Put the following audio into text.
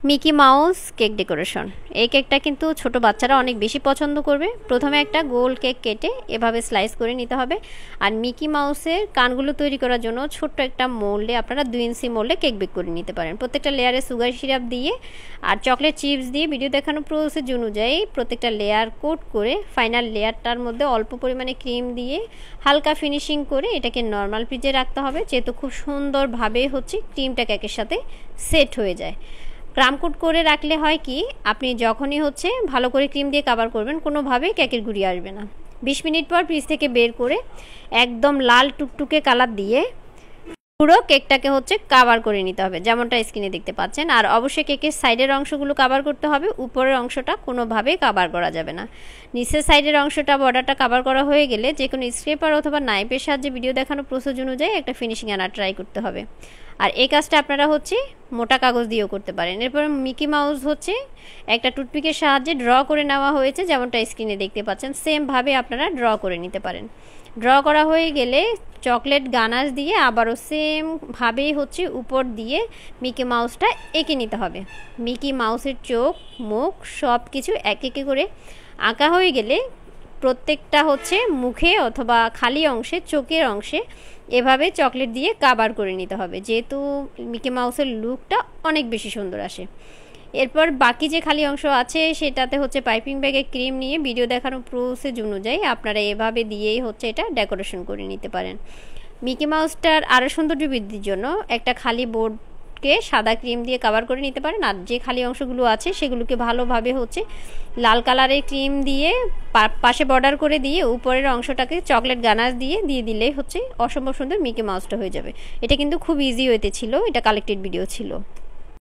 Mickey mouse cake decoration. এই কেকটা কিন্তু ছোট বাচ্চারা অনেক বেশি পছন্দ করবে। প্রথমে একটা গোল কেক কেটে এভাবে স্লাইস করে নিতে হবে। আর মিকি মাউসের কানগুলো তৈরি করার জন্য ছোট্ট একটা মোল্ডে আপনারা 2 ইঞ্চি মোল্ডে কেক বেক করে নিতে পারেন। প্রত্যেকটা লেয়ারে সুগার সিরাপ দিয়ে আর চকলেট চিপস দিয়ে ভিডিও দেখানো প্রসেস অনুযায়ী প্রত্যেকটা লেয়ার কোট করে ফাইনাল লেয়ারটার মধ্যে অল্প পরিমাণে ক্রিম দিয়ে হালকা ফিনিশিং করে এটাকে নর্মাল ফ্রিজে রাখতে হবে, যেহেতু খুব সুন্দরভাবে ক্রিমটা কেকের সাথে সেট হয়ে যায়। ক্রাম কোট করে রাখলে হয় কি, আপনি যখনই ভালো করে ক্রিম দিয়ে কভার করবেন কোনোভাবেই কেকের গুঁড়ি আসবে না। 20 মিনিট পর ফ্রিজ থেকে বের করে একদম লাল টুকটুকে কালার দিয়ে পুরো কেকটাকে কভার করে নিতে হবে, যেমনটা স্ক্রিনে দেখতে পাচ্ছেন। আর অবশ্যই কেকের সাইডের অংশগুলো কভার করতে হবে, উপরের অংশটা কোনোভাবেই কভার করা যাবে না। নিচের সাইডের অংশটা বর্ডারটা কভার করা হয়ে গেলে যে কোনো স্ক্রেপার অথবা নাইফের সাহায্যে ভিডিও দেখানো প্রসেস অনুযায়ী একটা ফিনিশিং আনার ট্রাই করতে হবে। আর এই কাজটা আপনারা মোটা কাগজ দিয়েও করতে পারেন। এরপর মিকি মাউস একটা টুথপিকের সাহায্যে ড্র করে নেওয়া হয়েছে, যেমনটা স্ক্রিনে দেখতে পাচ্ছেন। সেমভাবে আপনারা ড্র করে নিতে পারেন। ড্র করা হয়ে গেলে চকলেট গানাশ দিয়ে আবারও সেমভাবেই উপর দিয়ে মিকি মাউসটা এঁকে নিতে হবে। মিকি মাউসের চোখ, মুখ সব কিছু এক একে করে আঁকা হয়ে গেলে প্রত্যেকটা মুখে অথবা খালি অংশে, চোখের অংশে এভাবে চকলেট দিয়ে কভার করে নিতে হবে, যেহেতু মিকি মাউসের লুকটা অনেক বেশি সুন্দর আসে। এরপর বাকি যে খালি অংশ আছে সেটাতে পাইপিং ব্যাগে ক্রিম নিয়ে ভিডিও দেখানো প্রসেস অনুযায়ী আপনারা এভাবে দিয়েই এটা ডেকোরেশন করে নিতে পারেন। মিকি মাউসটার আরও সৌন্দর্য বৃদ্ধির জন্য একটা খালি বোর্ডকে সাদা ক্রিম দিয়ে কভার করে নিতে পারেন। আর যে খালি অংশগুলো আছে সেগুলোকে ভালোভাবে লাল কালারের ক্রিম দিয়ে পাশে বর্ডার করে দিয়ে উপরের অংশটাকে চকলেট গানাশ দিয়ে দিলেই অসম্ভব সুন্দর মিকি মাউসটা হয়ে যাবে। এটা কিন্তু খুব ইজি ওয়েতে ছিল, এটা কালেক্টেড ভিডিও ছিল।